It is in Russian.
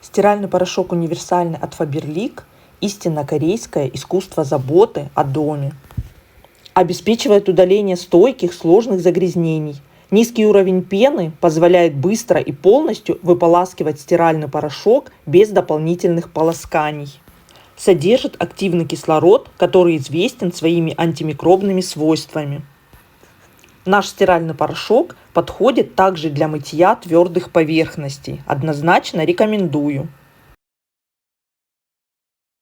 Стиральный порошок универсальный от Faberlic – истинно корейское искусство заботы о доме. Обеспечивает удаление стойких сложных загрязнений. Низкий уровень пены позволяет быстро и полностью выполаскивать стиральный порошок без дополнительных полосканий. Содержит активный кислород, который известен своими антимикробными свойствами. Наш стиральный порошок подходит также для мытья твердых поверхностей. Однозначно рекомендую.